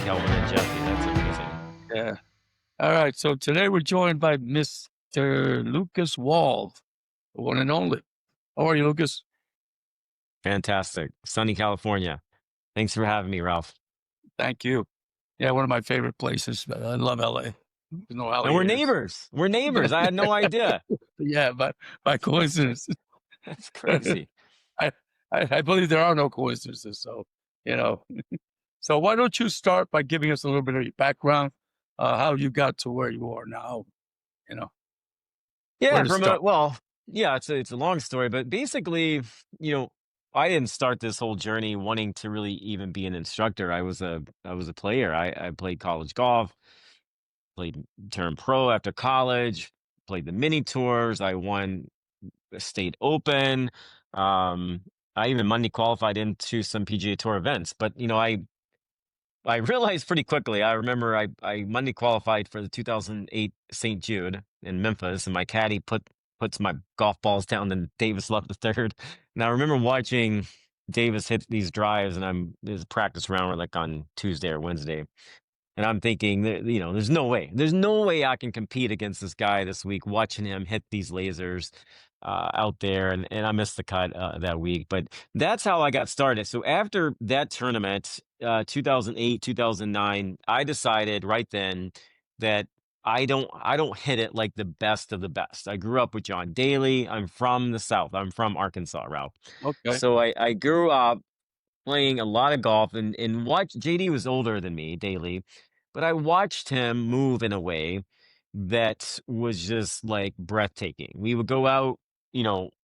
Kelvin and Jeffy. That's amazing. Yeah. All right. So today we're joined by Mr. Lucas Wald, the one and only. How are you, Lucas? Fantastic. Sunny California. Thanks for having me, Ralph. Thank you. Yeah, one of my favorite places. I love LA. You know And we're alligators. neighbors. We're neighbors. I had no idea. Yeah, but by coincidence. That's I, crazy. I believe there are no coincidences. So, you know. So why don't you start by giving us a little bit of your background, how you got to where you are now, you know, where Yeah, to start. yeah, it's a long story, but basically, you know, I didn't start this whole journey wanting to really even be an instructor. I was a player. I played college golf, played turned pro after college, played the mini tours. I won a state open. Um, I even Monday qualified into some PGA Tour events. But I realized pretty quickly. I remember I Monday qualified for the 2008 St. Jude in Memphis, and my caddy puts my golf balls down, and Davis left the third. And I remember watching Davis hit these drives, and there's a practice round like on Tuesday or Wednesday, and I'm thinking that, there's no way I can compete against this guy this week. Watching him hit these lasers out there, and I missed the cut that week. But that's how I got started. So after that tournament, 2008, 2009, I decided right then that I don't hit it like the best of the best. I grew up with John Daly. I'm from the South. I'm from Arkansas, Ralph. Okay. So I grew up playing a lot of golf and watch JD was older than me, Daly, but I watched him move in a way that was just like breathtaking. We would go out,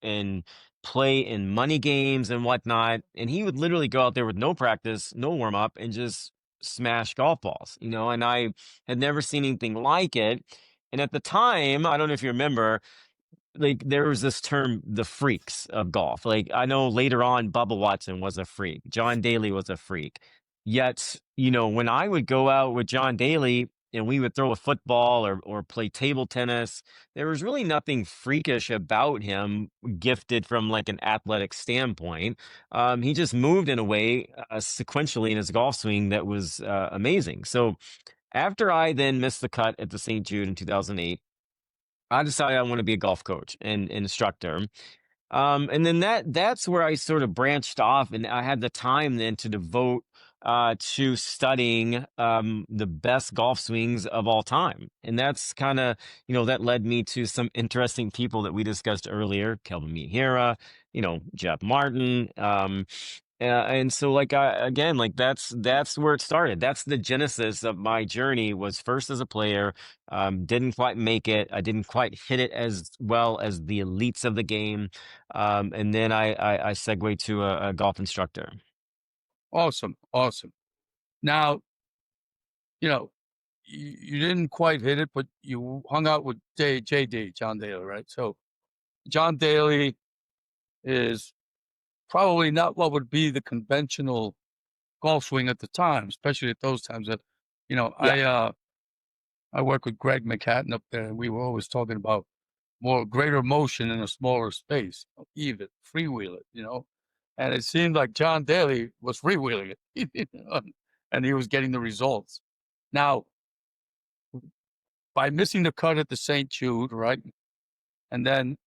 and play in money games and whatnot, and he would literally go out there with no practice, no warm up, and just smash golf balls, and I had never seen anything like it. And at the time, I don't know if you remember, like there was this term, the freaks of golf. Like I know later on, Bubba Watson was a freak, John Daly was a freak. Yet, when I would go out with John Daly and we would throw a football or play table tennis, there was really nothing freakish about him, gifted from like an athletic standpoint. He just moved in a way sequentially in his golf swing that was amazing. So after I then missed the cut at the St. Jude in 2008, I decided I want to be a golf coach and instructor. And then that's where I sort of branched off, and I had the time then to devote to studying the best golf swings of all time. And that's kind of, that led me to some interesting people that we discussed earlier, Kelvin Miyahira, Jeff Martin. And so like again, like that's where it started. That's the genesis of my journey, was first as a player. Didn't quite make it. I didn't quite hit it as well as the elites of the game. And then I segued to a golf instructor. Awesome. Awesome. Now, you know, you didn't quite hit it, but you hung out with JD, John Daly, right? So John Daly is probably not what would be the conventional golf swing at the time, especially at those times. That, you know, Yeah. I work with Greg McHatton up there, and we were always talking about more greater motion in a smaller space, even freewheel it, And it seemed like John Daly was freewheeling it, and he was getting the results. Now, by missing the cut at the St. Jude, right? And then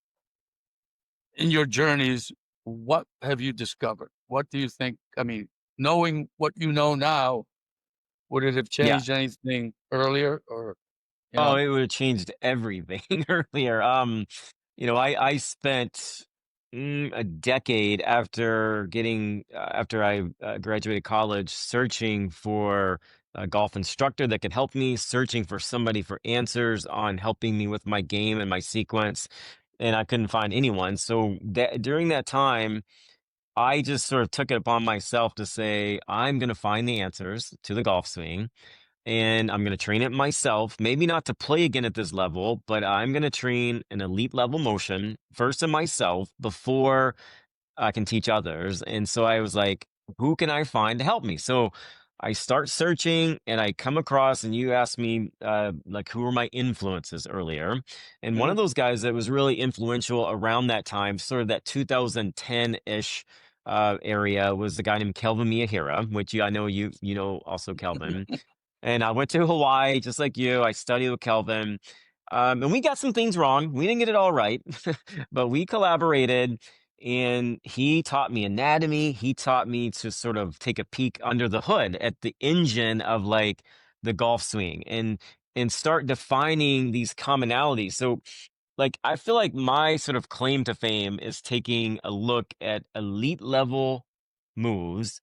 in your journeys, what have you discovered? What do you think? I mean, knowing what you know now, would it have Yeah. changed anything earlier or, you Oh, know? it would have changed everything earlier. I spent a decade after I graduated college, searching for a golf instructor that could help me, searching for somebody for answers on helping me with my game and my sequence, and I couldn't find anyone. So during that time, I just sort of took it upon myself to say, I'm going to find the answers to the golf swing, and I'm going to train it myself. Maybe not to play again at this level, but I'm going to train an elite level motion first in myself before I can teach others. And so I was like, who can I find to help me? So I start searching, and I come across, and you asked me, like, who were my influences earlier. And one Mhm. of those guys that was really influential around that time, sort of that 2010 ish, area was a guy named Kelvin Miyahira, which I know you know also Kelvin. And I went to Hawaii just like you. I studied with Kelvin. And we got some things wrong. We didn't get it all right, but we collaborated and he taught me anatomy. He taught me to sort of take a peek under the hood at the engine of like the golf swing and start defining these commonalities. So like I feel like my sort of claim to fame is taking a look at elite level moves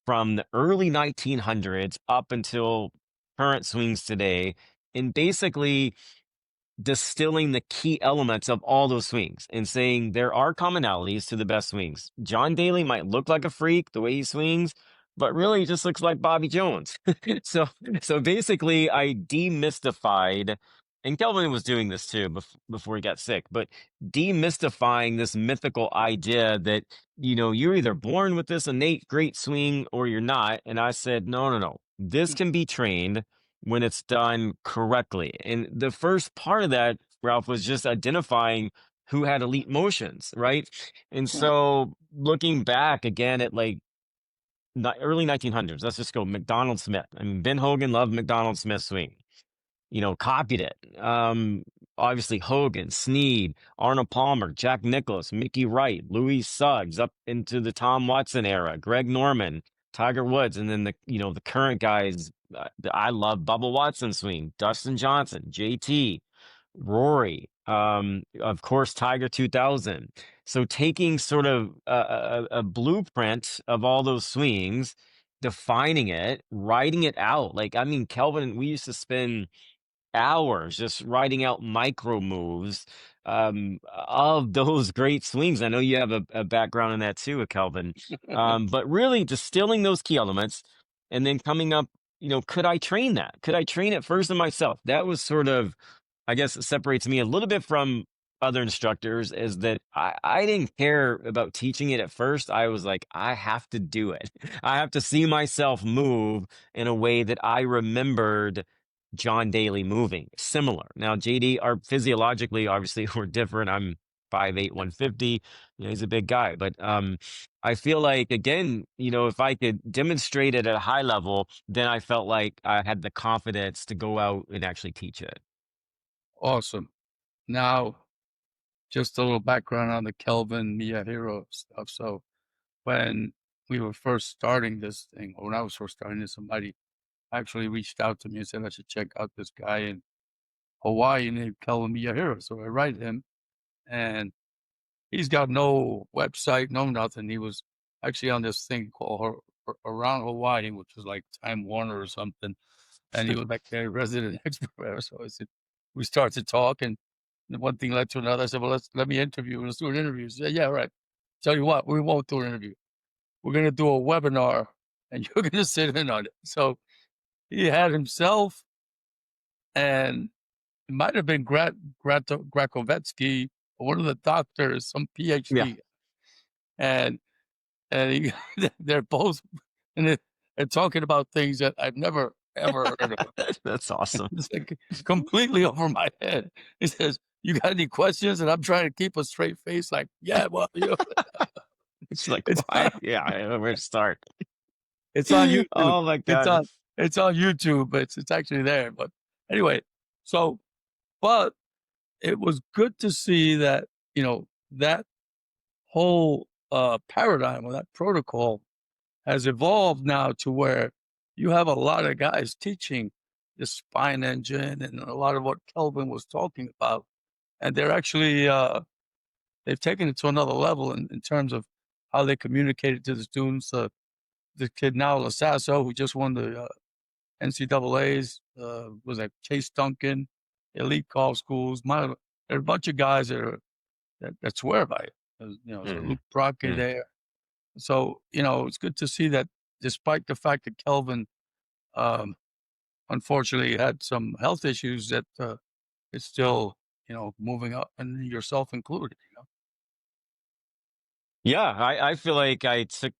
from the early 1900s up until current swings today, and basically distilling the key elements of all those swings and saying there are commonalities to the best swings. John Daly might look like a freak the way he swings, but really he just looks like Bobby Jones. so so basically I demystified, and Kelvin was doing this too before he got sick, but demystifying this mythical idea that you're either born with this innate great swing or you're not. And I said, no, no, no. This can be trained when it's done correctly. And the first part of that, Ralph, was just identifying who had elite motions, right? And so looking back again at like early 1900s, let's just go McDonald Smith. I mean, Ben Hogan loved McDonald Smith's swing, copied it. Obviously Hogan, Snead, Arnold Palmer, Jack Nicklaus, Mickey Wright, Louis Suggs, up into the Tom Watson era, Greg Norman, Tiger Woods, and then the current guys. I love Bubba Watson's swing, Dustin Johnson, JT, Rory, of course, Tiger 2000. So taking sort of a blueprint of all those swings, defining it, writing it out. Like, I mean, Kelvin, we used to spend hours just writing out micro moves of those great swings. I know you have a background in that too, Kelvin. But really distilling those key elements and then coming up, could I train that? Could I train it first in myself? That was sort of, I guess, it separates me a little bit from other instructors, is that I didn't care about teaching it at first. I was like, I have to do it. I have to see myself move in a way that I remembered John Daly moving. Similar. Now, JD, are physiologically, obviously, we're different. I'm 5'8", 150. He's a big guy. But I feel like, again, if I could demonstrate it at a high level, then I felt like I had the confidence to go out and actually teach it. Awesome. Now, just a little background on the Kelvin Miyahira stuff. So when we were first starting this thing, or when I was first starting this, somebody actually reached out to me and said I should check out this guy in Hawaii named Kelvin Miyahira. So I write him, and he's got no website, no nothing. He was actually on this thing called Around Hawaii, which was like Time Warner or something. And he was like their resident expert. So I said, we started to talk, and one thing led to another. I said, well, let me interview. Let's do an interview. He said, yeah, right. Tell you what, we won't do an interview. We're going to do a webinar, and you're going to sit in on it. So he had himself, and it might have been Grakovetsky, or one of the doctors, some Yeah, PhD, and he, they're both and talking about things that I've never ever heard of. that's awesome. It's like completely over my head. He says, "You got any questions?" And I'm trying to keep a straight face, like, "Yeah, well, It's like, it's why? Yeah, I don't know where to start. it's on YouTube. Oh my It's God. on it's on YouTube. But it's actually there." But anyway, so but it was good to see that that whole paradigm or that protocol has evolved now to where you have a lot of guys teaching the spine engine and a lot of what Kelvin was talking about. And they're actually, they've taken it to another level in terms of how they communicated to the students. The kid now, Lasasso, who just won the NCAAs, was like Chase Duncan, elite golf schools. There are a bunch of guys that swear by it. So Mm, Luke Brockett mm. there. So, it's good to see that despite the fact that Kelvin, um, unfortunately had some health issues, that it's still, moving up, and yourself included. Yeah, I feel like I took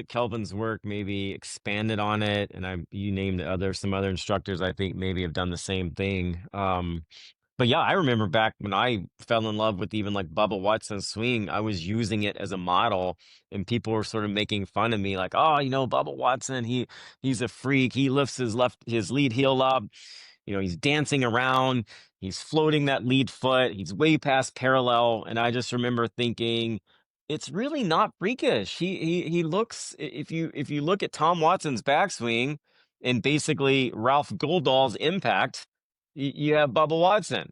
Kelvin's work, maybe expanded on it, and you named some other instructors I think maybe have done the same thing. But yeah, I remember back when I fell in love with even like Bubba Watson's swing, I was using it as a model, and people were sort of making fun of me, like, "Oh, Bubba Watson, he's a freak. He lifts his lead heel up. He's dancing around, he's floating that lead foot, he's way past parallel." And I just remember thinking, it's really not freakish. He looks, if you look at Tom Watson's backswing and basically Ralph Goldall's impact, you have Bubba Watson.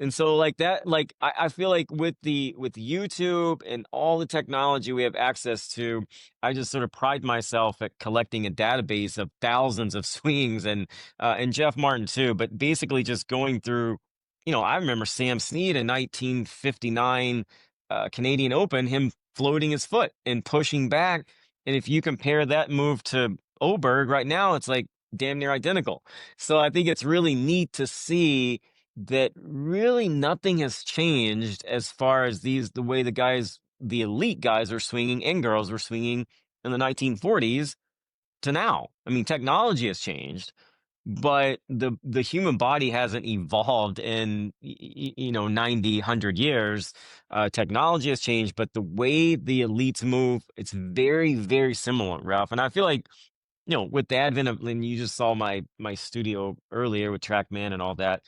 And so like that, like I feel like with YouTube and all the technology we have access to, I just sort of pride myself at collecting a database of thousands of swings, and Jeff Martin too, but basically just going through, I remember Sam Snead in 1959 Canadian Open, him floating his foot and pushing back. And if you compare that move to Oberg right now, it's like damn near identical. So I think it's really neat to see that really nothing has changed as far as the way the elite guys are swinging and girls were swinging in the 1940s to now. I mean, technology has changed, but the human body hasn't evolved in 90, 100 years. Technology has changed, but the way the elites move, it's very, very similar, Ralph. And I feel like, with the advent of, and you just saw my studio earlier with TrackMan and all that,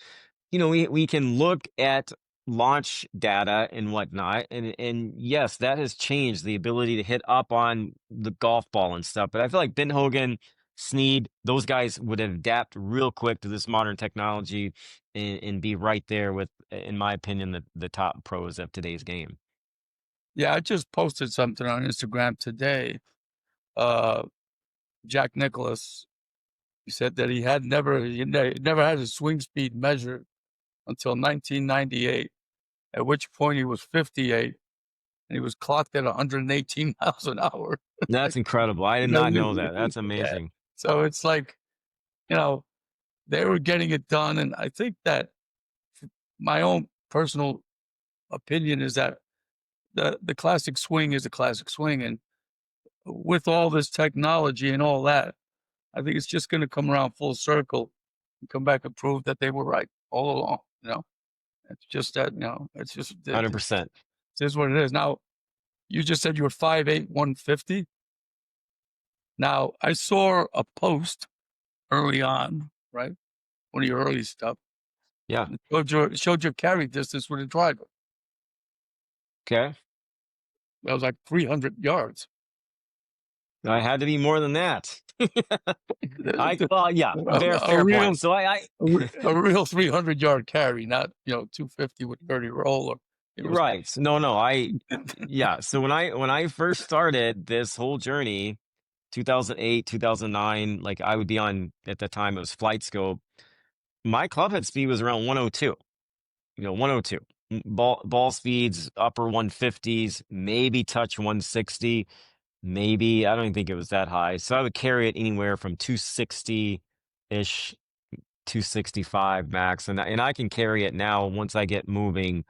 we can look at launch data and whatnot, and yes, that has changed the ability to hit up on the golf ball and stuff. But I feel like Ben Hogan, Snead, those guys would adapt real quick to this modern technology and be right there with, in my opinion, the top pros of today's game. Yeah, I just posted something on Instagram today. Uh, Jack Nicklaus, he said that he never had his swing speed measured until 1998, at which point he was 58 and he was clocked at 118 miles an hour. That's Like, incredible. I did not know that. That's yeah. amazing. So it's like, you know, they were getting it done. And I think that my own personal opinion is that the classic swing is a classic swing. And with all this technology and all that, I think it's just going to come around full circle and come back and prove that they were right all along. It's just that, it's just, it 100%. is what it is. Now, you just said you were 5'8", 150. Now, I saw a post early on, right? One of your early stuff. Yeah. It showed your carry distance with a driver. Okay. That was like 300 yards. I had to be more than that. The- Well, yeah, a fair point. real So I a real 300-yard carry, not 250 with dirty roll. Or it was right. No, yeah. So when I first started this whole journey, 2008, 2009, like I would be on, at the time it was Flight Scope. My club head speed was around 102. 102. Ball speeds upper 150s, maybe touch 160, maybe. I don't even think it was that high. So I would carry it anywhere from 260 ish, 265 max, and I can carry it now once I get moving,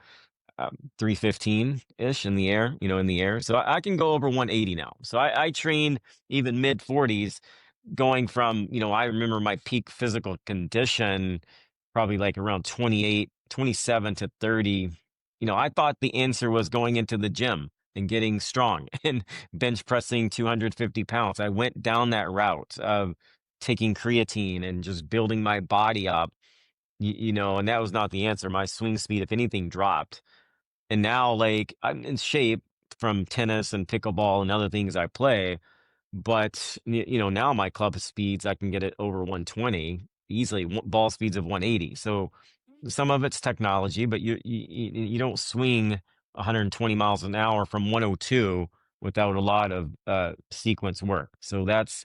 315 ish in the air, So I can go over 180 now. So I train even mid 40s, going from, I remember my peak physical condition probably like around 28, 27 to 30. I thought the answer was going into the gym and getting strong and bench pressing 250 pounds. I went down that route of taking creatine and just building my body up, and that was not the answer. My swing speed, if anything, dropped. And now, like, I'm in shape from tennis and pickleball and other things I play, but now my club speeds, I can get it over 120 easily, ball speeds of 180. So some of it's technology, but you don't swing 120 miles an hour from 102 without a lot of sequence work. So that's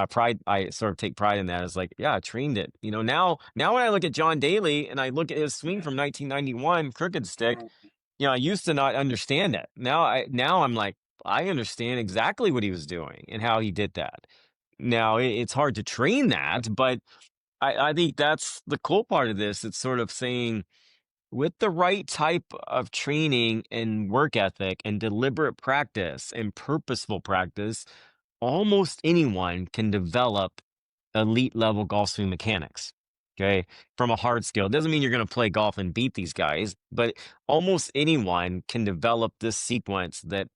pride. I sort of take pride in that. It's like, yeah, I trained it. Now when I look at John Daly and I look at his swing from 1991, crooked stick, I used to not understand it. Now I'm like, I understand exactly what he was doing and how he did that. Now it's hard to train that, but I think that's the cool part of this. It's sort of saying, with the right type of training and work ethic and deliberate practice and purposeful practice, almost anyone can develop elite level golf swing mechanics. Okay, from a hard skill. It doesn't mean you're going to play golf and beat these guys, but almost anyone can develop this sequence that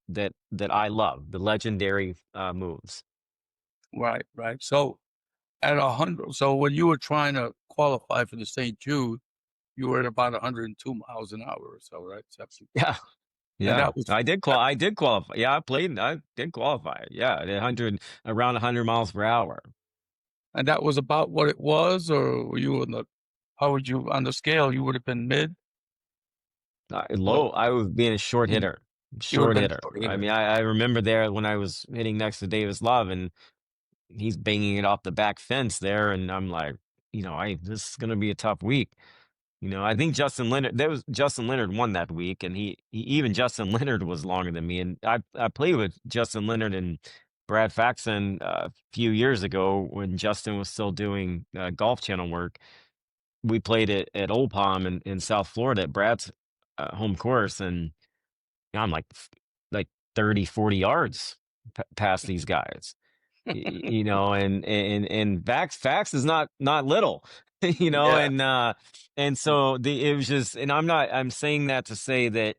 I love, the legendary moves. Right, right. So at 100, so when you were trying to qualify for the St. Jude, you were at about 102 miles an hour or so, right? 70. Yeah, And yeah. that was I did qualify. Yeah, I did qualify. Yeah, at 100 around 100 miles per hour. and that was about what it was, or were you in the, how would you, on the scale, you would have been mid? Low. Low. I was being a short Mm. hitter. You would have Short been hitter. short I hitter. mean, I remember there when I was hitting next to Davis Love and he's banging it off the back fence there, and I'm like, this is gonna be a tough week. I think Justin Leonard won that week, and he even Justin Leonard was longer than me. And I played with Justin Leonard and Brad Faxon a few years ago when Justin was still doing Golf Channel work. We played it at Old Palm in South Florida at Brad's home course, and I'm like 30, 40 yards past these guys. And Fax is not little, Yeah. and so it was just, and I'm saying that to say that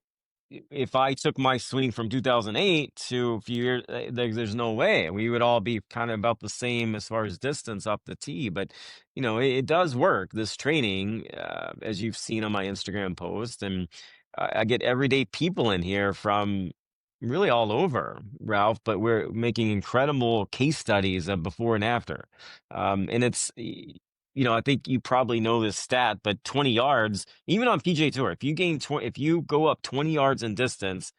if I took my swing from 2008 to a few years, there's no way we would all be kind of about the same as far as distance up the tee. But it does work. This training, as you've seen on my Instagram post, and I get everyday people in here from really all over, Ralph. But we're making incredible case studies of before and after, and I think you probably know this stat, but 20 yards, even on PJ Tour, if you go up 20 yards in distance,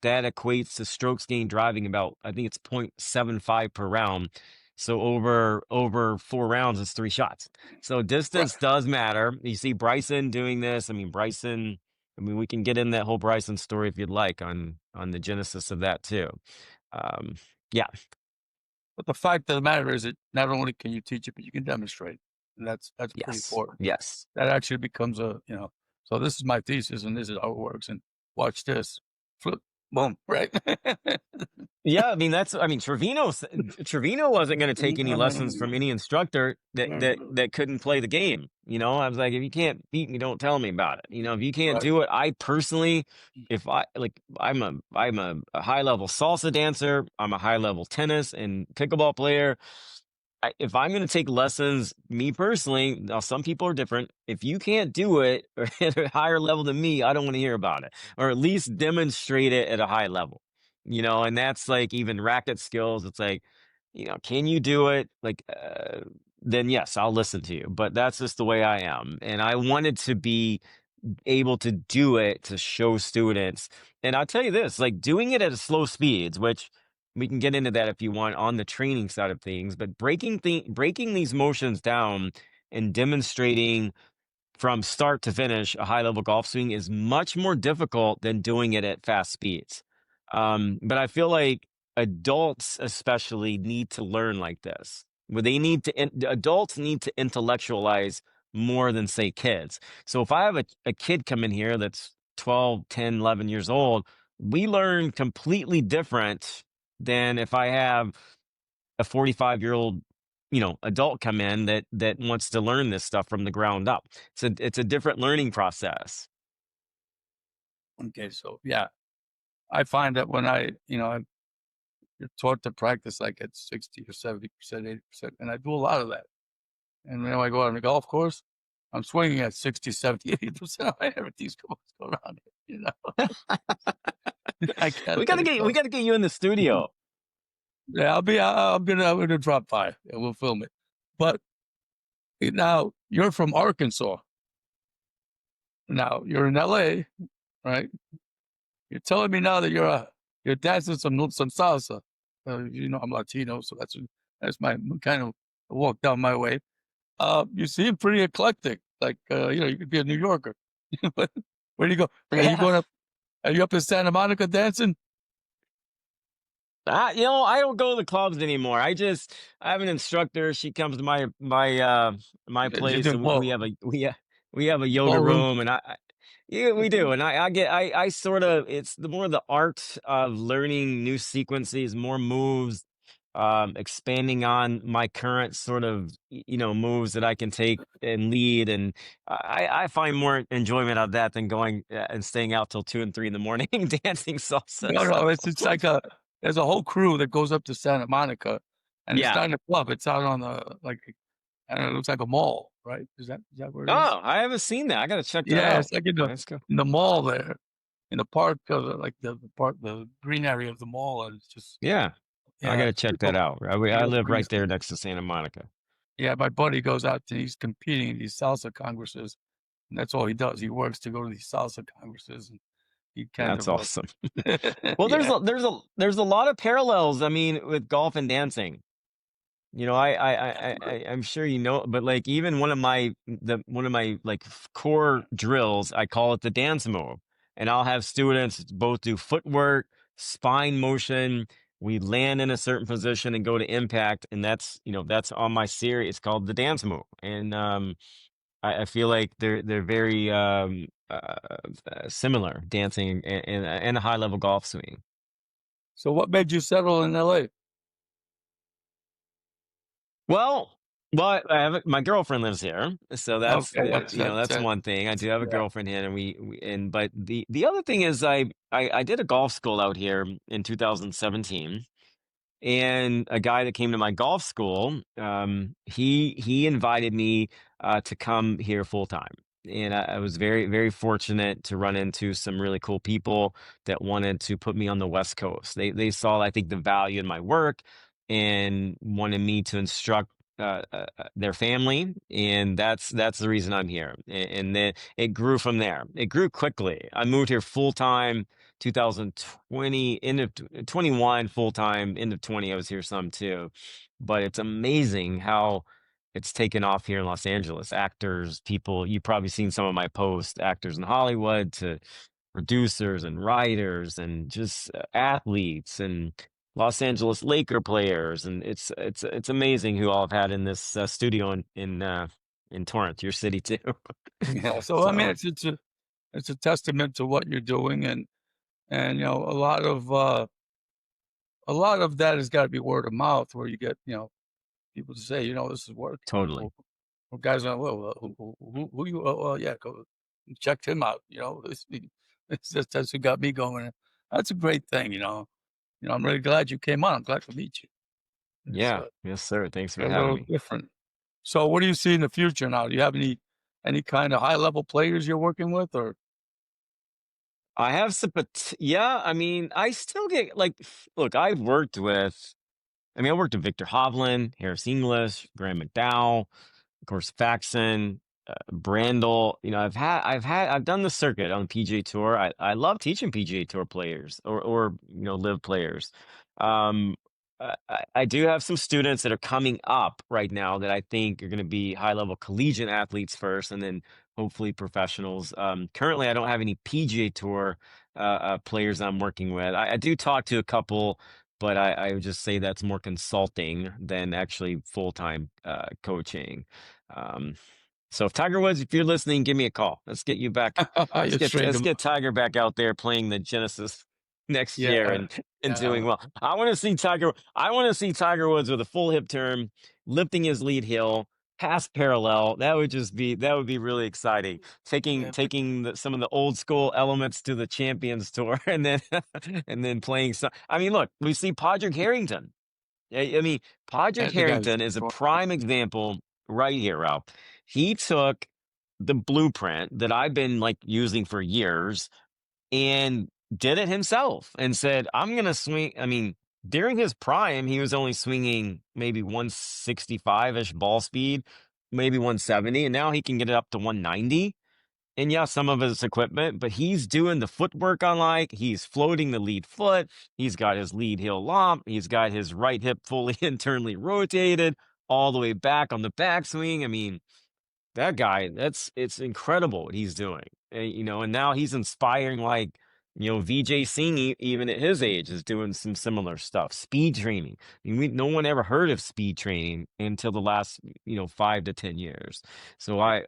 that equates to strokes gained driving about, I think it's 0.75 per round. So over 4 rounds, it's 3 shots. So Right. distance does matter. You see Bryson doing this. I mean, we can get in that whole Bryson story if you'd like on the genesis of that too. Um, yeah. But the fact of the matter is that not only can you teach it, but you can demonstrate. And that's pretty Yes. important. Yes. That actually becomes so this is my thesis and this is how it works. And watch this. Flip, boom, right? Yeah, I mean, Trevino wasn't going to take any lessons from any instructor that couldn't play the game. I was like, if you can't beat me, don't tell me about it. If you can't Right. do it, I personally, if I like, I'm a high level salsa dancer. I'm a high level tennis and pickleball player. If I'm going to take lessons, me personally, now some people are different. If you can't do it or at a higher level than me, I don't want to hear about it, or at least demonstrate it at a high level. And that's like even racket skills. It's like, can you do it? Like, then yes, I'll listen to you. But that's just the way I am, and I wanted to be able to do it to show students. And I'll tell you this, like doing it at a slow speeds, which we can get into that if you want on the training side of things, but breaking these motions down and demonstrating from start to finish a high level golf swing is much more difficult than doing it at fast speeds. But I feel like adults especially need to learn like this, where adults need to intellectualize more than say kids. So if I have a kid come in here that's 12, 10, 11 years old, we learn completely different than if I have a 45-year-old adult come in that wants to learn this stuff from the ground up. It's a different learning process. Okay. So, yeah, I find that when you're taught to practice like at 60 or 70%, 80%, and I do a lot of that. And when I go out on the golf course, I'm swinging at 60, 70, 80%. Everything's going on I can't let it We go. gotta get you in the studio. Yeah, I'm gonna drop by and we'll film it. But now you're from Arkansas. Now you're in LA, right? You're telling me now that you're dancing some salsa. I'm Latino, so that's my kind of walk down my way. You seem pretty eclectic. Like you could be a New Yorker. But where do you go? Are you Yeah. going up? Are you up in Santa Monica dancing? I don't go to the clubs anymore. I have an instructor. She comes to my You place, do and we have a yoga ballroom. room, and yeah, we do. And I sort of, it's the more the art of learning new sequences, more moves. expanding on my current sort of moves that I can take and lead, and I find more enjoyment out of that than going and staying out till 2 and 3 in the morning dancing salsa. No, So no, it's like there's a whole crew that goes up to Santa Monica, and it's yeah. not in a club. It's out on the like, I don't know, it looks like a mall, right? Is that where it is? Oh, I haven't seen that. I gotta check that Yeah, out. it's like Let's go. in the mall there, in the park of like the park, the green area of the mall, and it's just Yeah, I yeah, gotta it's check pretty cool. that out. I You gotta live bring right us. there next to Santa Monica. Yeah, my buddy goes out to he's competing in these salsa congresses, and that's all he does. He works to go to these salsa congresses, and he kind That's of awesome. Well, yeah. there's a lot of parallels. I mean, with golf and dancing. I'm sure but like even one of my like core drills, I call it the dance move, and I'll have students both do footwork, spine motion. We land in a certain position and go to impact, and that's on my series. It's called the dance move, and I feel like they're very similar dancing and a high level golf swing. So what made you settle in LA? Well, my girlfriend lives here, so that's Okay, that's that's it. one thing. I do have a Yeah. girlfriend here, and but the other thing is I did a golf school out here in 2017, and a guy that came to my golf school, he invited me to come here full time, and I was very fortunate to run into some really cool people that wanted to put me on the West Coast. They saw, I think, the value in my work and wanted me to instruct their family, and that's the reason I'm here. And then it grew from there. It grew quickly. I moved here full time 2020, end of 21 full time, end of 20 I was here some too. But it's amazing how it's taken off here in Los Angeles. Actors, people, you've probably seen some of my posts, actors in Hollywood to producers and writers and just athletes and Los Angeles Laker players, and it's amazing who all I've had in this studio in Torrance, your city too. Yeah. So I mean, So it's a testament to what you're doing, and a lot of that has got to be word of mouth, where you get people to say, this is working. totally. Well, guys are well, who you? Oh, well, yeah, go check him out. That's who got me going. That's a great thing. I'm really glad you came on. I'm glad to meet you. It's Yeah, yes, sir. Thanks for a having little me. different. So, what do you see in the future now? Do you have any kind of high level players you're working with, or I have some, but yeah, I mean, I still get like, look, I worked with Victor Hovland, Harris English, Graham McDowell, of course, Faxon, Brandel. I've done the circuit on the PGA Tour. I love teaching PGA Tour players or live players. Um, I do have some students that are coming up right now that I think are going to be high level collegiate athletes first, and then hopefully professionals. Currently, I don't have any PGA Tour players I'm working with. I do talk to a couple, but I would just say that's more consulting than actually full time coaching. Um, so if Tiger Woods, if you're listening, give me a call. Let's get you back. you straighten Let's them? get Tiger back out there playing the Genesis next year Yeah, and yeah, doing well. I want to see Tiger. I want to see Tiger Woods with a full hip turn, lifting his lead hill past parallel. That would be really exciting. yeah. Taking some of the old school elements to the Champions Tour, and then and then playing some. I mean, look, we see Padraig Harrington. I mean, Padraig The guy's Harrington is a prime example right here, Ralph. He took the blueprint that I've been like using for years and did it himself and said, I'm going to swing. I mean, during his prime, he was only swinging maybe 165-ish ball speed, maybe 170, and now he can get it up to 190. And yeah, some of his equipment, but he's doing the footwork on like he's floating the lead foot. He's got his lead heel lomp. He's got his right hip fully internally rotated all the way back on the backswing. I mean, that guy, it's incredible what he's doing. And now he's inspiring like, VJ Singh even at his age is doing some similar stuff. Speed training. I mean, no one ever heard of speed training until the last, 5 to 10 years. So I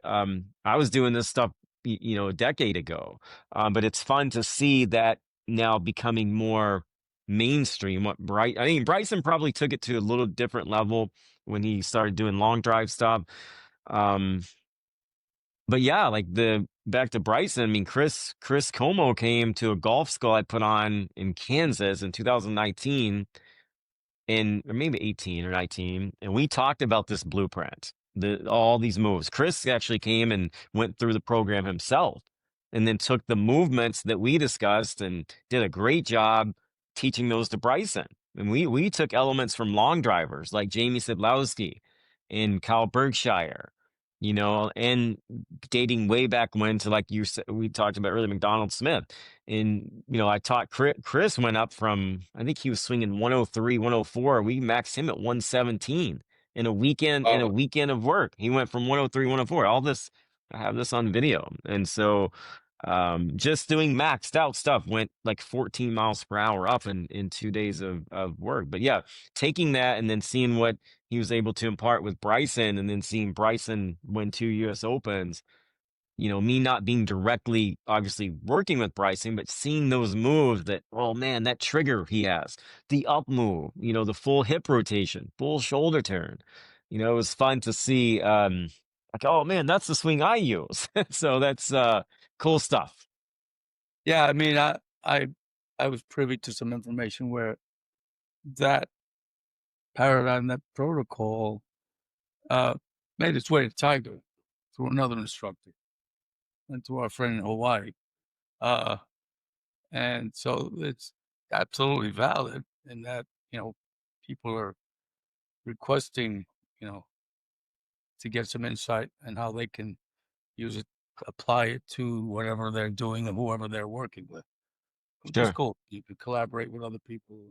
was doing this stuff, a decade ago. But it's fun to see that now becoming more. mainstream. I mean, Bryson probably took it to a little different level when he started doing long drive stuff. Um, but yeah, like the back to Bryson, I mean, Chris Como came to a golf school I put on in Kansas in 2019 in or maybe 18 or 19, and we talked about this blueprint, all these moves. Chris actually came and went through the program himself and then took the movements that we discussed and did a great job teaching those to Bryson. And we took elements from long drivers like Jamie Sidlowski and Kyle Berkshire, and dating way back when to like you said, we talked about earlier, McDonald Smith. And, I taught Chris went up from, I think he was swinging 103, 104. We maxed him at 117 in a Oh, weekend of work. He went from 103, 104. All this, I have this on video. And so, just doing maxed out stuff went like 14 miles per hour up in 2 days of work. But yeah, taking that and then seeing what he was able to impart with Bryson and then seeing Bryson win 2 US Opens, me not being directly obviously working with Bryson, but seeing those moves that, oh man, that trigger he has, the up move, the full hip rotation, full shoulder turn. It was fun to see like, oh man, that's the swing I use. So that's cool stuff. yeah. I mean, I was privy to some information where that paradigm, that protocol, uh, made its way to Tiger through another instructor and to our friend in Hawaii. Uh, and so it's absolutely valid in that, people are requesting, you know, to get some insight and how they can use it, apply it to whatever they're doing and whoever they're working with, which is Sure. cool. You can collaborate with other people,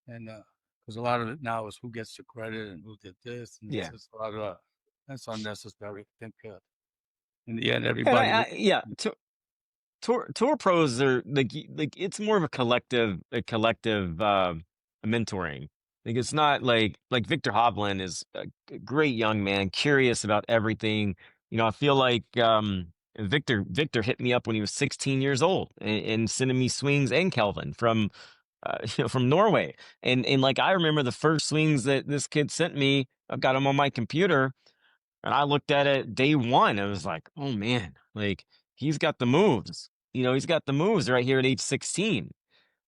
and because a lot of it now is who gets the credit and who did this, and it's Yeah. just a lot of that's unnecessary. I think in the end, And everybody. yeah, tour pros are like it's more of a collective mentoring. Like it's not like Victor Hovland is a great young man, curious about everything. I feel like Victor hit me up when he was 16 years old and sending me swings and Kelvin from from Norway. And like I remember the first swings that this kid sent me, I've got them on my computer and I looked at it day one. I was like, oh man, like he's got the moves. He's got the moves right here at age 16.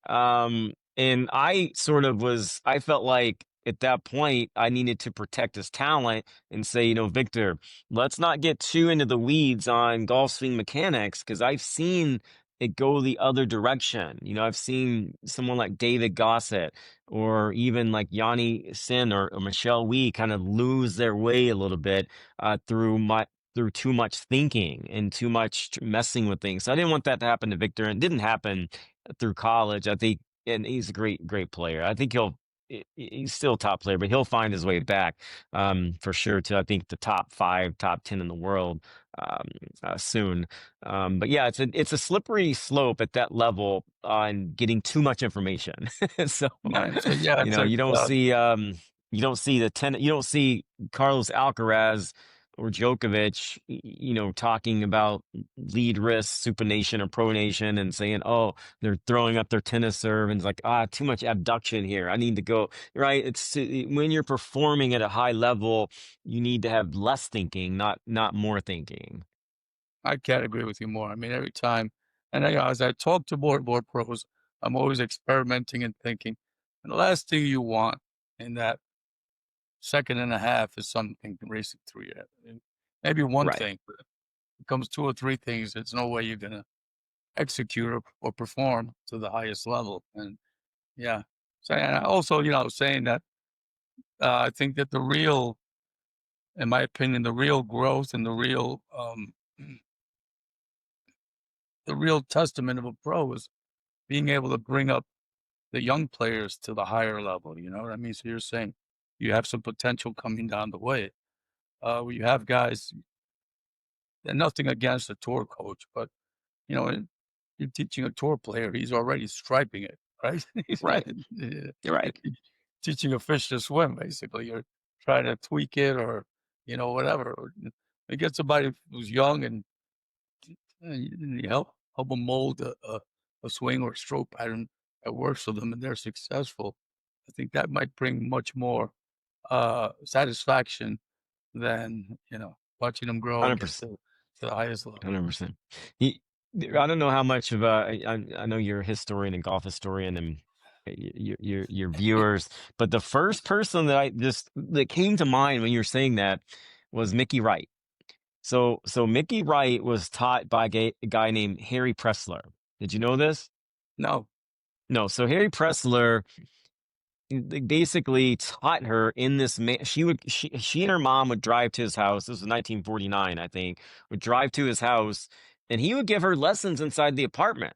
And I felt like at that point, I needed to protect his talent and say, Victor, let's not get too into the weeds on golf swing mechanics because I've seen it go the other direction. I've seen someone like David Gossett or even like Yanni Sin or Michelle Wee kind of lose their way a little bit through too much thinking and too much messing with things. So I didn't want that to happen to Victor, and it didn't happen through college. I think, and he's a great player. I think he's still a top player, but he'll find his way back for sure to I think the top 5, top 10 in the world um, soon. But yeah, it's a slippery slope at that level on getting too much information. So Yeah, so yeah, it's like you don't see you don't see Carlos Alcaraz or Djokovic, talking about lead risk, supination or pronation and saying, oh, they're throwing up their tennis serve and it's like, too much abduction here. I need to go, right? When you're performing at a high level, you need to have less thinking, not more thinking. I can't agree with you more. I mean, every time, and as I talk to more pros, I'm always experimenting and thinking. And the last thing you want in that second and a half is something racing through your head. And maybe one Right. thing, but if it comes 2 or 3 things, there's no way you're gonna execute or perform to the highest level. And yeah, so and I also, saying that I think that in my opinion, the real growth and the real testament of a pro is being able to bring up the young players to the higher level. You know what I mean? So you're saying you have some potential coming down the way. Where you have guys, and nothing against a tour coach, but you know, you're teaching a tour player, he's already striping it, right? He's not Right. You're right. teaching a fish to swim, basically. You're trying to tweak it or, whatever. Or, you get somebody who's young and you help them mold a swing or a stroke pattern that works for them and they're successful, I think that might bring much more satisfaction than, watching them grow and get 100%. to the highest level. 100%. He, I don't know how much of I know you're a historian and golf historian and your viewers, but the first person that came to mind when you were saying that was Mickey Wright. So Mickey Wright was taught by a guy named Harry Pressler. Did you know this? No. No. So Harry Pressler, they basically taught her in this she and her mom would drive to his house. This was 1949, I think. Would drive to his house, and he would give her lessons inside the apartment.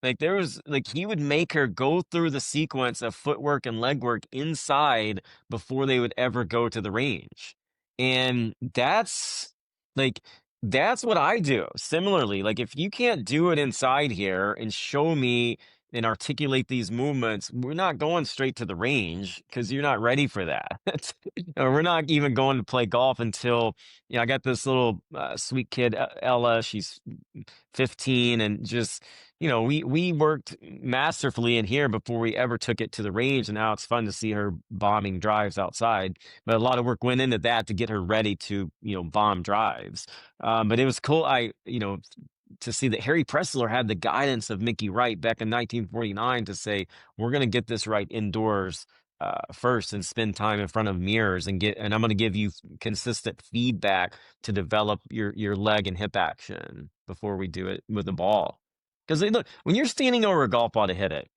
Like there was like he would make her go through the sequence of footwork and legwork inside before they would ever go to the range. And like that's what I do. Similarly, like if you can't do it inside here and show me and articulate these movements, we're not going straight to the range because you're not ready for that. We're not even going to play golf until, I got this little sweet kid, Ella. She's 15 and just we worked masterfully in here before we ever took it to the range, and now it's fun to see her bombing drives outside. But a lot of work went into that to get her ready to bomb drives. But it was cool. To see that Harry Pressler had the guidance of Mickey Wright back in 1949 to say, we're going to get this right indoors first and spend time in front of mirrors and I'm going to give you consistent feedback to develop your leg and hip action before we do it with the ball. Because look, when you're standing over a golf ball to hit it,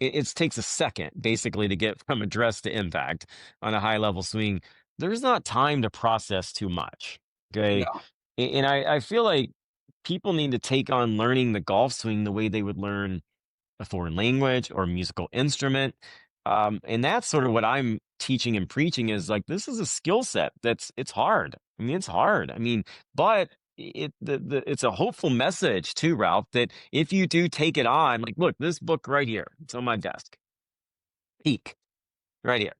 it takes a second basically to get from address to impact on a high level swing. There's not time to process too much. Okay. No. And I feel like people need to take on learning the golf swing the way they would learn a foreign language or a musical instrument. And that's sort of what I'm teaching and preaching is like, this is a skill set it's hard. I mean, it's hard. I mean, but it's a hopeful message too, Ralph, that if you do take it on, like, look, this book right here, it's on my desk. Peak right here.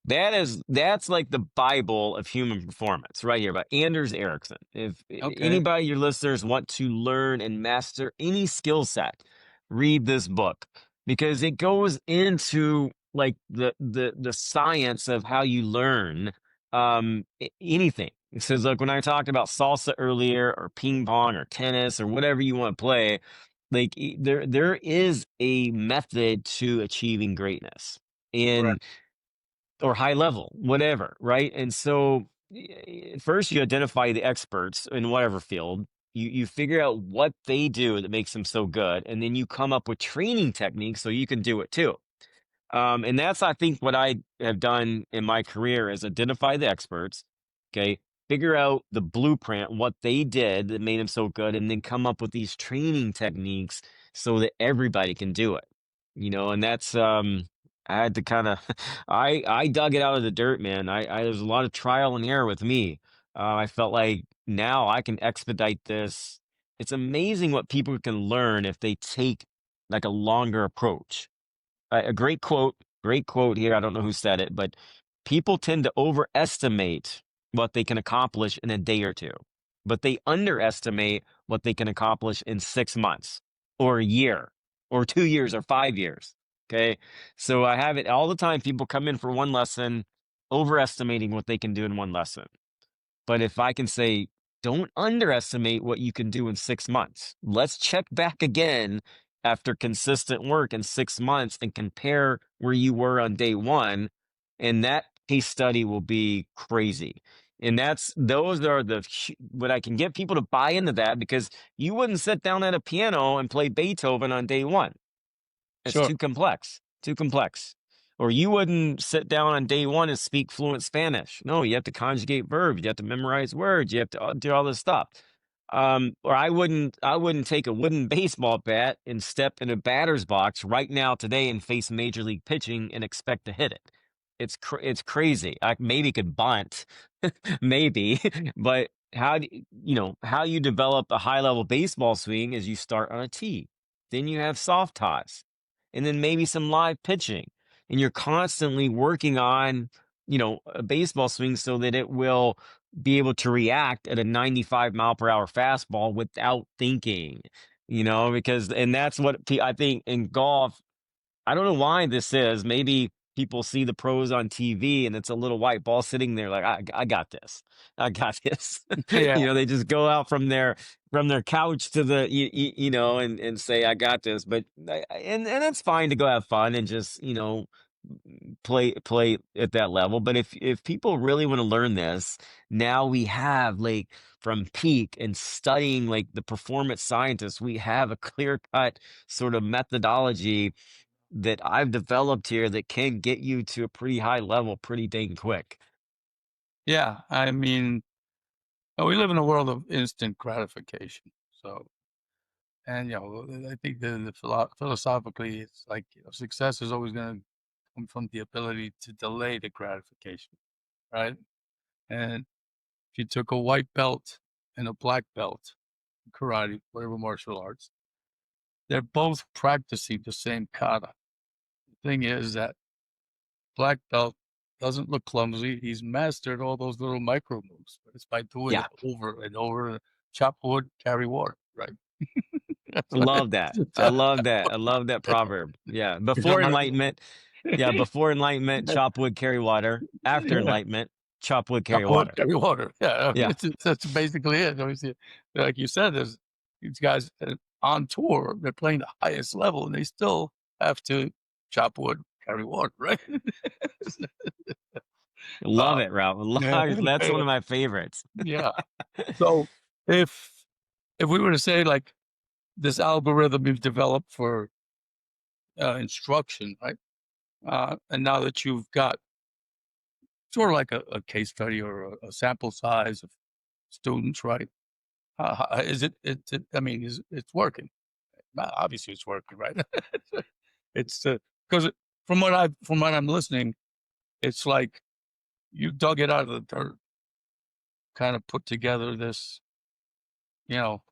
That's like the Bible of human performance right here by Anders Ericsson. If Okay. anybody, your listeners, want to learn and master any skill set, read this book because it goes into like the science of how you learn anything. It says, look, when I talked about salsa earlier, or ping pong, or tennis, or whatever you want to play, like there is a method to achieving greatness. Correct. And or high level, whatever, right? And so first you identify the experts in whatever field. You figure out what they do that makes them so good, and then you come up with training techniques so you can do it too. And that's, I think, what I have done in my career is identify the experts, okay, figure out the blueprint, what they did that made them so good, and then come up with these training techniques so that everybody can do it. And that's I had to kind of I dug it out of the dirt, man. There's a lot of trial and error with me. I felt like now I can expedite this. It's amazing what people can learn if they take like a longer approach. A great quote here. I don't know who said it, but people tend to overestimate what they can accomplish in a day or two, but they underestimate what they can accomplish in 6 months or a year or 2 years or 5 years. Okay. So I have it all the time. People come in for one lesson, overestimating what they can do in one lesson. But if I can say, don't underestimate what you can do in 6 months. Let's check back again after consistent work in 6 months and compare where you were on day one. And that case study will be crazy. And those are what I can get people to buy into that because you wouldn't sit down at a piano and play Beethoven on day one. It's Sure. too complex, too complex. Or you wouldn't sit down on day one and speak fluent Spanish. No, you have to conjugate verbs. You have to memorize words. You have to do all this stuff. Or I wouldn't take a wooden baseball bat and step in a batter's box right now today and face major league pitching and expect to hit it. It's crazy. I maybe could bunt, maybe, but how you develop a high level baseball swing is you start on a tee, then you have soft toss, and then maybe some live pitching, and you're constantly working on a baseball swing so that it will be able to react at a 95-mile-per-hour fastball without thinking, because and that's what I think in golf I don't know why this is. Maybe people see the pros on TV and it's a little white ball sitting there like, I got this. I got this. Yeah, They just go out from their couch to the and say I got this. But and that's fine to go have fun and just, play at that level. But if people really want to learn this, now we have like from peak and studying like the performance scientists, we have a clear cut sort of methodology that I've developed here that can get you to a pretty high level pretty dang quick. yeah. I mean, we live in a world of instant gratification. So, and I think philosophically, it's like success is always going to come from the ability to delay the gratification, right? And if you took a white belt and a black belt, karate, whatever martial arts, they're both practicing the same kata. The thing is that black belt doesn't look clumsy. He's mastered all those little micro moves, but it's by doing Yeah, it over and over. Chop wood, carry water, right? I love that. I love that. I love that proverb. Yeah. Before enlightenment, yeah, before enlightenment, chop wood, carry water. After Yeah, enlightenment, chop wood, chop carry wood, water. carry water. Yeah, Yeah. that's basically it. I mean, like you said, there's these guys on tour. They're playing the highest level, and they still have to chop wood, carry water, right? Love uh, it, Ralph. yeah, That's one of my favorites. yeah. So if we were to say like this algorithm you've developed for instruction, right? And now that you've got sort of like a case study or a sample size of students, right? Is it, I mean, it's working? Obviously, it's working, right? It's because from what I'm listening, it's like you dug it out of the dirt, kind of put together this, you know,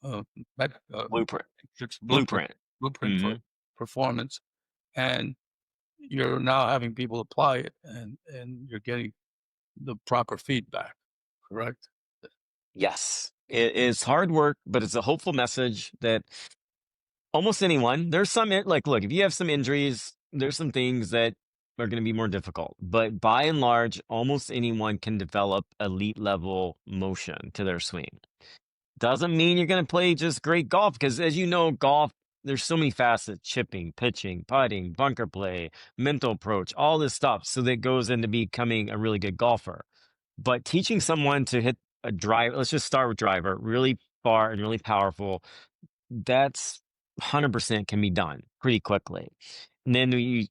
uh, met- uh, Blueprint. matrix Blueprint. blueprint for Hmm. performance, and you're now having people apply it, and you're getting the proper feedback, correct? Yes. It is hard work, but it's a hopeful message that almost anyone, there's some, like, look, if you have some injuries, there's some things that are going to be more difficult. But by and large, almost anyone can develop elite level motion to their swing. Doesn't mean you're going to play just great golf because, as you know, golf, there's so many facets: chipping, pitching, putting, bunker play, mental approach, all this stuff. So that goes into becoming a really good golfer. But teaching someone to hit a drive, let's just start with driver, really far and really powerful, that's 100% can be done pretty quickly. And then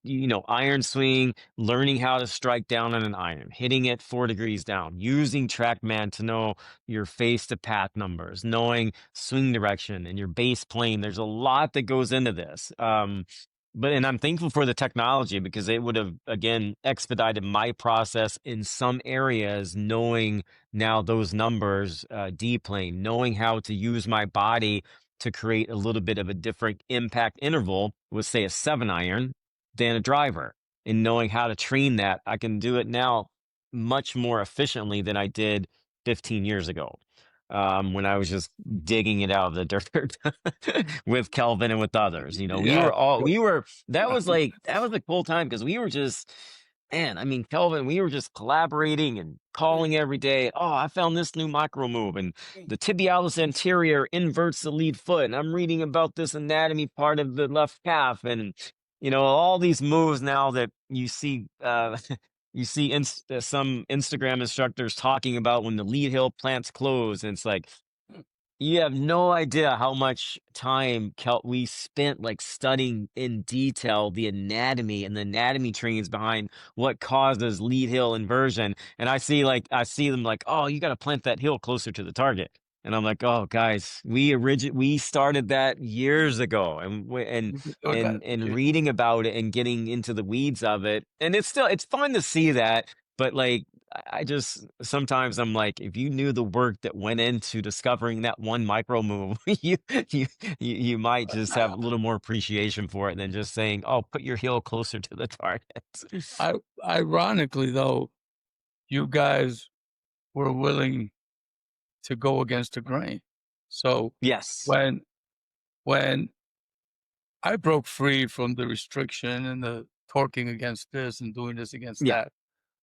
iron swing, learning how to strike down on an iron, hitting it 4 degrees down, using TrackMan to know your face to path numbers, knowing swing direction and your base plane. There's a lot that goes into this. And I'm thankful for the technology because it would have again expedited my process in some areas, knowing now those numbers, D plane, knowing how to use my body to create a little bit of a different impact interval with, say, a 7 iron than a driver. And knowing how to train that, I can do it now much more efficiently than I did 15 years ago. When I was just digging it out of the dirt with Kelvin and with others. Yeah. That was a cool time because we were just, man, I mean, Kelvin, we were just collaborating and calling every day. Oh, I found this new micro move, and the tibialis anterior inverts the lead foot. And I'm reading about this anatomy part of the left calf. And, all these moves now that you see, you see some Instagram instructors talking about when the lead hill plants close. And it's like, you have no idea how much time we spent like studying in detail the anatomy and the anatomy trains behind what causes lead hill inversion. And I see them like, oh, you got to plant that hill closer to the target. And I'm like, oh, guys, we started that years ago, and You've been doing that. reading about it and getting into the weeds of it. And it's fun to see that, but like I just sometimes I'm like, if you knew the work that went into discovering that one micro move, you you might just have a little more appreciation for it than just saying, "Oh, put your heel closer to the target." Ironically, though, you guys were willing to go against the grain. So Yes. when when I broke free from the restriction and the torquing against this and doing this against Yeah, that.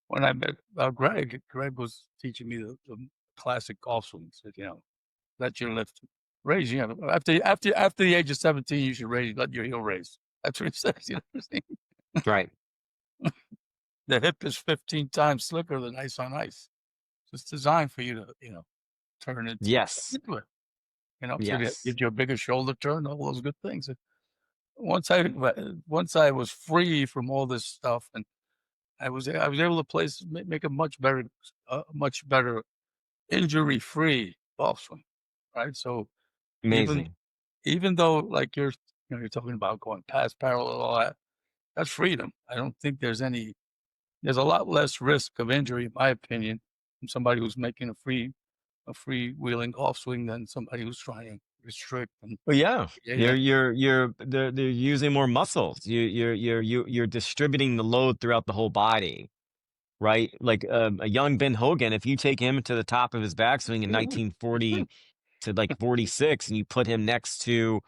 When I met, Greg was teaching me the classic golf swing. He said, "Let your lift raise, after the age of 17, you should let your heel raise." That's what he says, you know what I'm saying? right. The hip is 15 times slicker than ice on ice. So it's designed for you to, turn Yes, into it, so it yes. gives you a bigger shoulder turn, all those good things. And once I was free from all this stuff, and I was able to make a much better injury-free golf swing, right? So even Amazing. even though, like, you're talking about going past parallel, all that, that's freedom. I don't think there's a lot less risk of injury, in my opinion, from somebody who's making a freewheeling golf swing than somebody who's trying to restrict and Well, yeah, create a they're using more muscles. You're distributing the load throughout the whole body, right? Like a young Ben Hogan, if you take him to the top of his backswing in 1940 to like 46, and you put him next to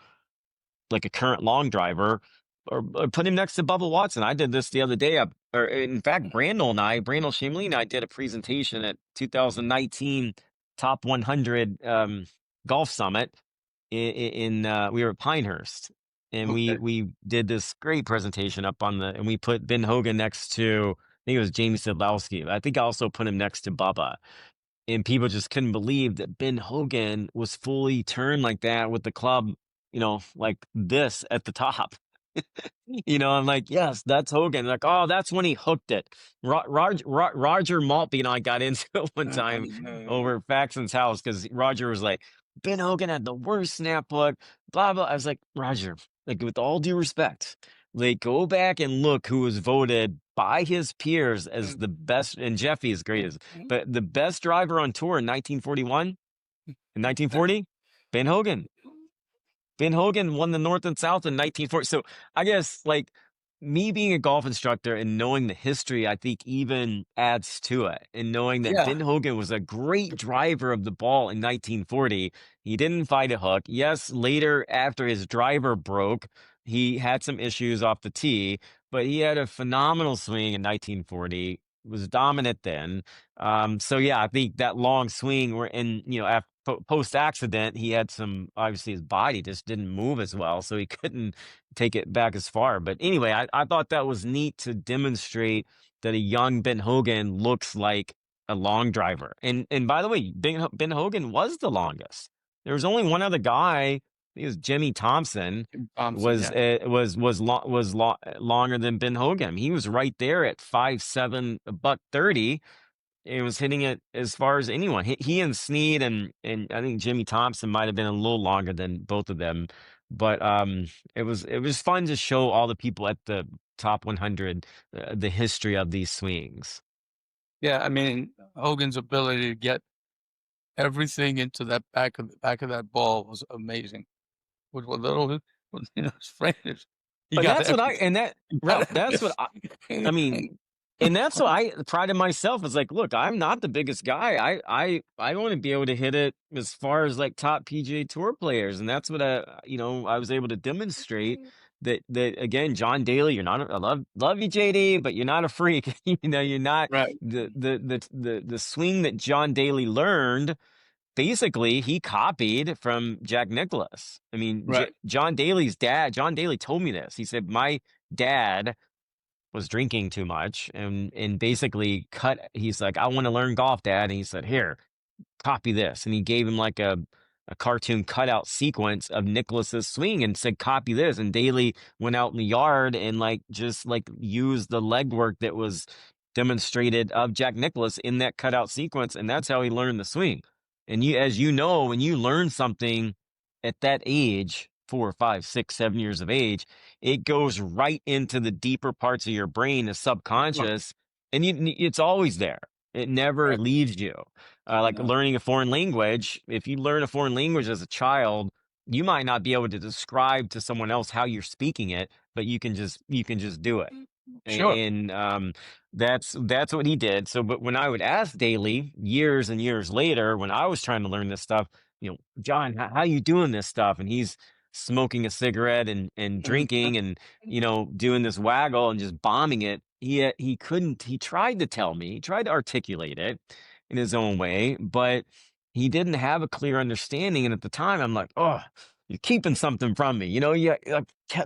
like a current long driver, or put him next to Bubba Watson. I did this the other day. Or in fact, Brandel Shamley and I did a presentation at 2019 Top 100 Golf Summit we were at Pinehurst, and we Okay. we did this great presentation up on and we put Ben Hogan next to, I think it was Jamie Sedlowski. I think I also put him next to Bubba, and people just couldn't believe that Ben Hogan was fully turned like that with the club, like this at the top. I'm like, yes, that's Hogan. Like, oh, that's when he hooked it. Roger Maltby and I got into it one time over at Faxon's house because Roger was like, Ben Hogan had the worst snap hook, blah, blah. I was like, Roger, like, with all due respect, like, go back and look who was voted by his peers as the best, and Jeffy is great, but the best driver on tour in 1941, in 1940, Ben Hogan. Ben Hogan won the North and South in 1940. So I guess like me being a golf instructor and knowing the history, I think even adds to it. And knowing that Yeah, Ben Hogan was a great driver of the ball in 1940. He didn't fight a hook. Yes, later after his driver broke, he had some issues off the tee, but he had a phenomenal swing in 1940. Was dominant then. So yeah, I think that long swing where, and after post accident, he had some, obviously his body just didn't move as well, so he couldn't take it back as far. But anyway, I thought that was neat to demonstrate that a young Ben Hogan looks like a long driver. And by the way, Ben Hogan was the longest. There was only one other guy. It was Jimmy Thompson. Jim Thompson, Was yeah. longer than Ben Hogan. He was right there at 5'7", a buck 30. It was hitting it as far as anyone. He and Snead and I think Jimmy Thompson might have been a little longer than both of them, but it was fun to show all the people at the top 100 the history of these swings. Yeah, I mean, Hogan's ability to get everything into that back of that ball was amazing. With what little, his frame is, he And got that's what I everything. and that He got Ralph. That's what I mean. everything. And that's what I prided myself. Is like, look, I'm not the biggest guy. I want to be able to hit it as far as like top PGA Tour players, and that's what I was able to demonstrate. That again, John Daly, you're not. I love you, JD, but you're not a freak. You're not Right, the swing that John Daly learned. Basically, he copied from Jack Nicklaus. I mean, right, John Daly's dad. John Daly told me this. He said my dad was drinking too much and basically cut. He's like, I want to learn golf, Dad. And he said, here, copy this. And he gave him like a cartoon cutout sequence of Nicholas's swing and said, copy this. And Daly went out in the yard and like just like used the legwork that was demonstrated of Jack Nicklaus in that cutout sequence. And that's how he learned the swing. And as you know, when you learn something at that age, 4, 5, 6, 7 years of age, it goes right into the deeper parts of your brain, the right, subconscious, and it's always there. It never right. leaves you. Like No, learning a foreign language, if you learn a foreign language as a child, you might not be able to describe to someone else how you're speaking it, but you can just do it. sure. And that's what he did. So, but when I would ask Daly years and years later, when I was trying to learn this stuff, John, how you doing this stuff? And he's smoking a cigarette and Mhm. drinking and, doing this waggle and just bombing it. He couldn't, he tried to tell me, he tried to articulate it in his own way, but he didn't have a clear understanding. And at the time, I'm like, oh, you're keeping something from me.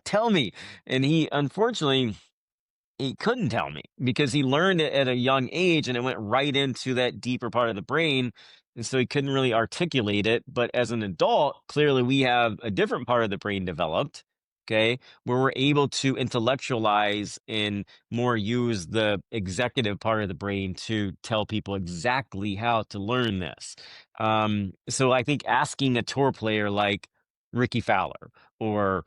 Tell me. And he, unfortunately, he couldn't tell me because he learned it at a young age and it went right into that deeper part of the brain. And so he couldn't really articulate it. But as an adult, clearly we have a different part of the brain developed, okay, where we're able to intellectualize and more use the executive part of the brain to tell people exactly how to learn this. So I think asking a tour player like Ricky Fowler or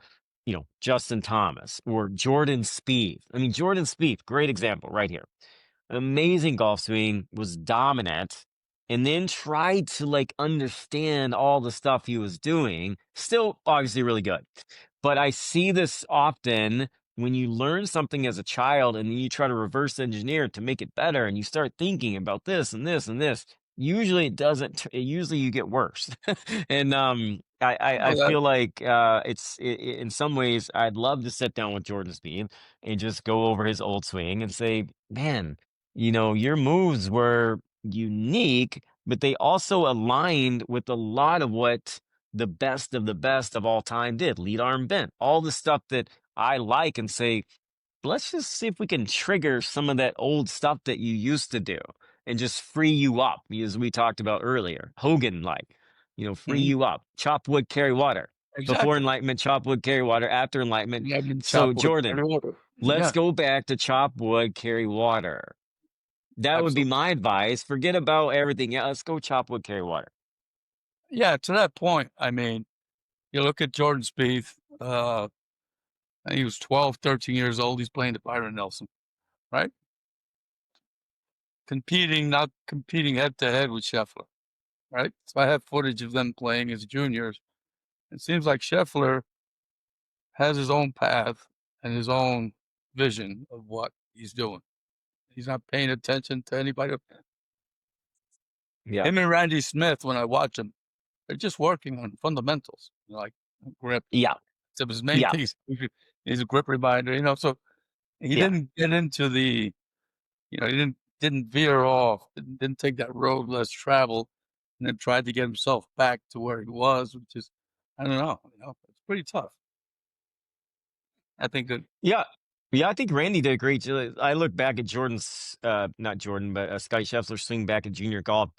Justin Thomas or Jordan Spieth. I mean, Jordan Spieth, great example right here. Amazing golf swing, was dominant, and then tried to like understand all the stuff he was doing. Still obviously really good. But I see this often when you learn something as a child and then you try to reverse engineer it to make it better and you start thinking about this and this and this. Usually it doesn't. Usually you get worse, and I Well, that feel like in some ways I'd love to sit down with Jordan Spieth and just go over his old swing and say, man, your moves were unique, but they also aligned with a lot of what the best of all time did. Lead arm bent, all the stuff that I like, and say, let's just see if we can trigger some of that old stuff that you used to do and just free you up, as we talked about earlier. Hogan, like, free mhm, you up. Chop wood, carry water. Before exactly. enlightenment, chop wood, carry water. After enlightenment. You have been So, chopped with Jordan, water. let's Yeah, go back to chop wood, carry water. That would be absolutely. my advice. Forget about everything. Yeah, let's go chop wood, carry water. Yeah, to that point, I mean, you look at Jordan Spieth, and he was 12, 13 years old, he's playing to Byron Nelson, right? Not competing head to head with Scheffler, right? So I have footage of them playing as juniors. It seems like Scheffler has his own path and his own vision of what he's doing. He's not paying attention to anybody. Yeah. Him and Randy Smith, when I watch them, they're just working on fundamentals, like grip. Yeah. So his main Yeah. thing is a grip reminder, so he Yeah. didn't get into he didn't veer off, didn't take that road less traveled, and then tried to get himself back to where he was, which is, I don't know, it's pretty tough. I think that Yeah. Yeah, I think Randy did a great job. I look back at Jordan's, not Jordan, but Scotty Scheffler's swing back at junior golf.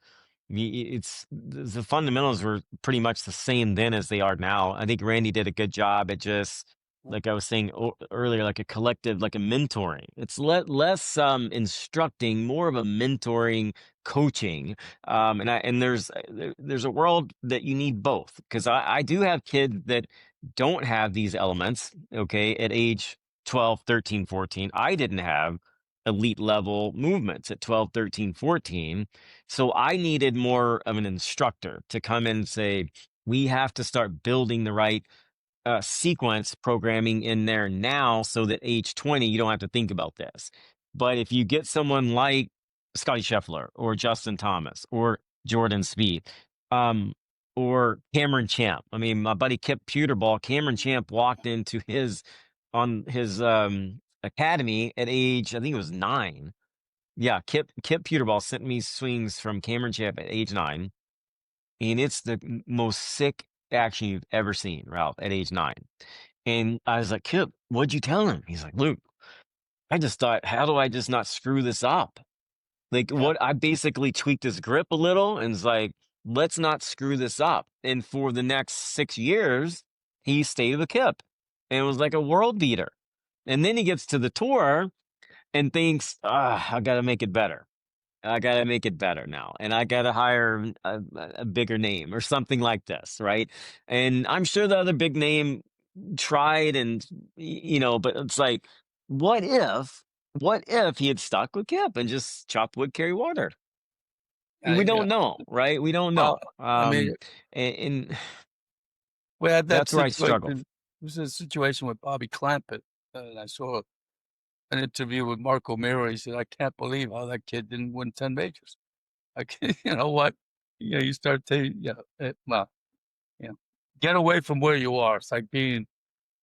It's the fundamentals were pretty much the same then as they are now. I think Randy did a good job at just, like I was saying earlier, like a collective, like a mentoring. It's less instructing, more of a mentoring, coaching. And there's a world that you need both because I do have kids that don't have these elements. Okay, at age 12, 13, 14. I didn't have elite level movements at 12, 13, 14. So I needed more of an instructor to come in and say, we have to start building the right sequence programming in there now so that age 20, you don't have to think about this. But if you get someone like Scotty Scheffler or Justin Thomas or Jordan Spieth, um, or Cameron Champ. I mean, my buddy Kip Pewterball, Cameron Champ walked into his academy at age, I think it was 9. Yeah, Kip Pewterball sent me swings from Cameron Champ at age 9, and it's the most sick action you've ever seen, Ralph, at age 9. And I was like, Kip, what'd you tell him? He's like, Luke, I just thought, how do I just not screw this up? Like, yeah, what I basically tweaked his grip a little and was like, let's not screw this up. And for the next 6 years, he stayed with Kip and was like a world beater. And then he gets to the tour and thinks, I got to make it better. I got to make it better now. And I got to hire a bigger name or something like this. Right. And I'm sure the other big name tried and, but it's like, what if he had stuck with Kip and just chopped wood, carry water? We yeah. don't know, right? We don't Well, know. I mean, And we had that that's where I struggle. situation. It was a situation with Bobby Clampett, and I saw an interview with Mark O'Meara. He said, "I can't believe how that kid didn't win 10 majors." I can't, you know what? You start to, well, yeah. get away from where you are. It's like being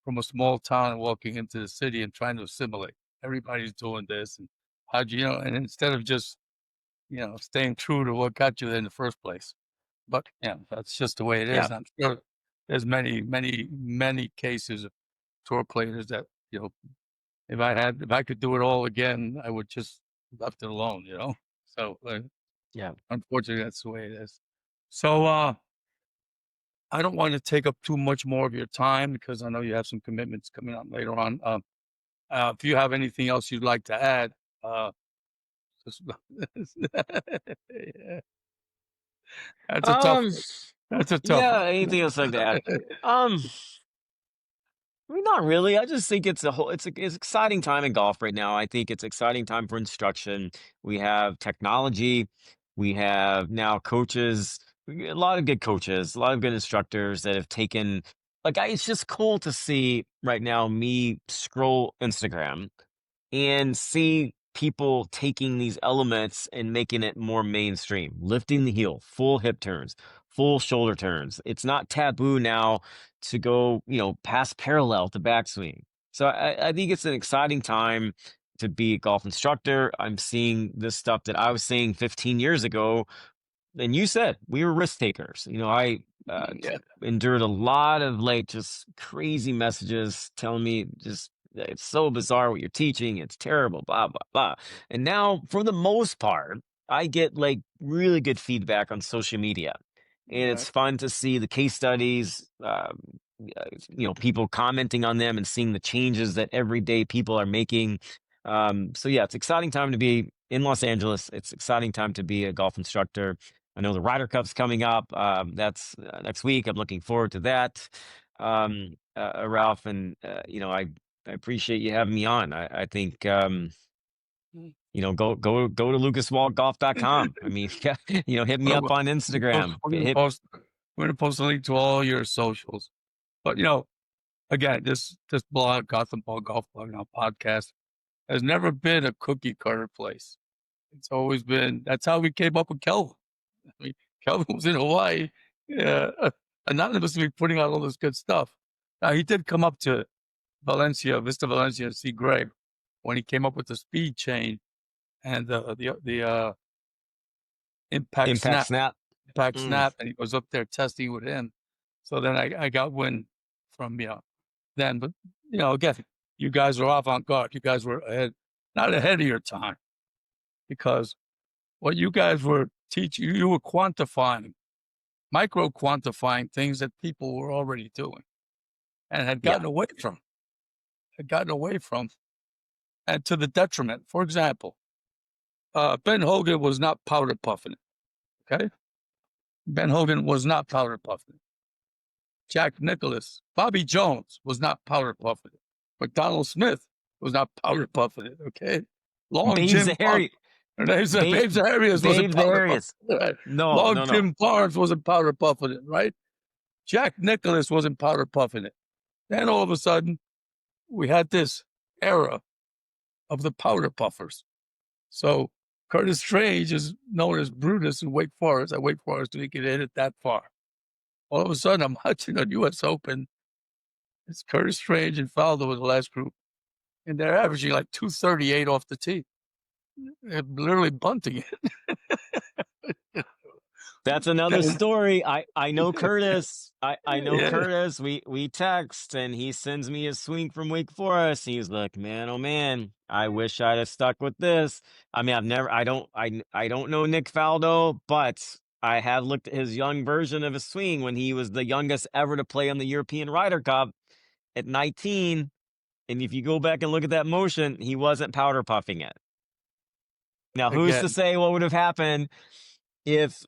from a small town and walking into the city and trying to assimilate. Everybody's doing this, and how'd you know? And instead of just staying true to what got you there in the first place. But yeah, that's just the way it Yeah. is. I'm sure there's many, many, many cases of tour players that if I could do it all again, I would just left it alone. So Yeah. unfortunately, that's the way it is. So I don't want to take up too much more of your time because I know you have some commitments coming up later on. If you have anything else you'd like to add, uh, just- yeah, that's a tough Um, one. That's a tough yeah, one. anything else like that? Um, I mean, not really. I just think it's exciting time in golf right now. I think it's exciting time for instruction. We have technology. We have now coaches, a lot of good coaches, a lot of good instructors that have taken it's just cool to see right now me scroll Instagram and see people taking these elements and making it more mainstream, lifting the heel, full hip turns, full shoulder turns. It's not taboo now to go, past parallel to backswing. So I think it's an exciting time to be a golf instructor. I'm seeing this stuff that I was seeing 15 years ago and you said we were risk takers. I Yeah, endured a lot of just crazy messages telling me just it's so bizarre what you're teaching. It's terrible, blah, blah, blah. And now, for the most part, I get really good feedback on social media. And right. it's fun to see the case studies, people commenting on them and seeing the changes that everyday people are making. So, yeah, it's exciting time to be in Los Angeles. It's exciting time to be a golf instructor. I know the Ryder Cup's coming up. That's next week. I'm looking forward to that, Ralph. And I appreciate you having me on. I think go to lucaswaldgolf.com. I mean, hit me Well, up on Instagram. Hit we're gonna post a link to all your socials. But again, this blog, Gotham Ball Golf Blog Now podcast, has never been a cookie cutter place. It's always been. That's how we came up with Kelvin. I mean, Kelvin was in Hawaii, yeah, anonymously putting out all this good stuff. Now he did come up to Vista Valencia, to see Greg when he came up with the speed chain and the impact Impact snap, Snap. Mm, and he was up there testing with him. So then I got wind from then, but again, you guys are avant garde. You guys were ahead, not ahead of your time, because what you guys were teaching, you were quantifying, micro quantifying things that people were already doing and had yeah, gotten away from, and to the detriment. For example, Ben Hogan was not powder puffing it. Okay, Ben Hogan was not powder puffing it. Jack Nicklaus, Bobby Jones was not powder puffing it. McDonald Smith was not powder puffing it. Okay, Long Babe Jim Barnes, Zahari, Babe, Babe Zaharias wasn't Babe powder puffing Zaharias. it. Right? No, Long no, no. Jim Barnes wasn't powder puffing it. Right? Jack Nicklaus wasn't powder puffing it. Then all of a sudden, we had this era of the powder puffers. So Curtis Strange is known as Brutus in Wake Forest. At Wake Forest, he could hit it that far. All of a sudden, I'm watching on U.S. Open. It's Curtis Strange and Faldo with the last group, and they're averaging like 238 off the tee. They're literally bunting it. That's another story. I know Curtis. I know Yeah, Curtis. We text and he sends me a swing from Wake Forest. He's like, man, oh man, I wish I'd have stuck with this. I mean, I don't know Nick Faldo, but I have looked at his young version of his swing when he was the youngest ever to play on the European Ryder Cup at 19. And if you go back and look at that motion, he wasn't powder puffing it. Now, who's to again, say what would have happened if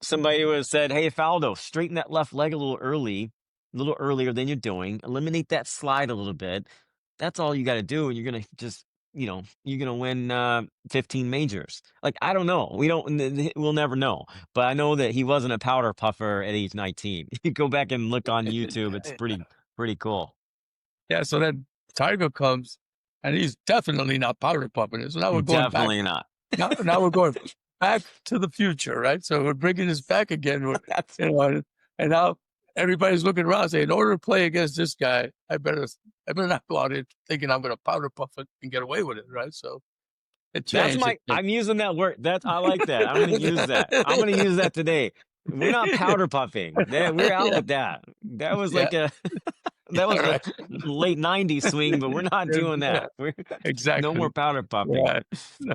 somebody would have said, "Hey, Faldo, straighten that left leg a little earlier than you're doing. Eliminate that slide a little bit. That's all you got to do, and you're gonna you're gonna win 15 majors." I don't know. We'll never know. But I know that he wasn't a powder puffer at age 19. You go back and look on YouTube. It's pretty cool. yeah. So then Tiger comes, and he's definitely not powder puffing it. So now we're going back. Definitely not. Now we're going back to the future, right? So we're bringing this back again. That's You know, and now everybody's looking around saying, in order to play against this guy, I better not go out here thinking I'm going to powder puff it and get away with it, right? So it That's changed. my I'm using that word. I like that. I'm gonna use that. I'm gonna use that today. We're not powder puffing. We're out Yeah, with that. That was yeah, like a that was all a right. late 90s swing, but we're not doing Yeah, that. We're no more exactly. powder puffing. Right.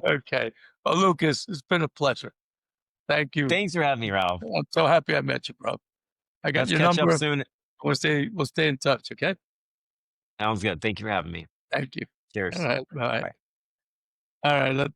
Okay. Well, Lucas, it's been a pleasure. Thank you. Thanks for having me, Ralph. I'm so happy I met you, bro. I got Let's your catch up number. soon. We'll stay in touch. Okay. Sounds good. Thank you for having me. Thank you. All Cheers. right. Bye. Bye. All right.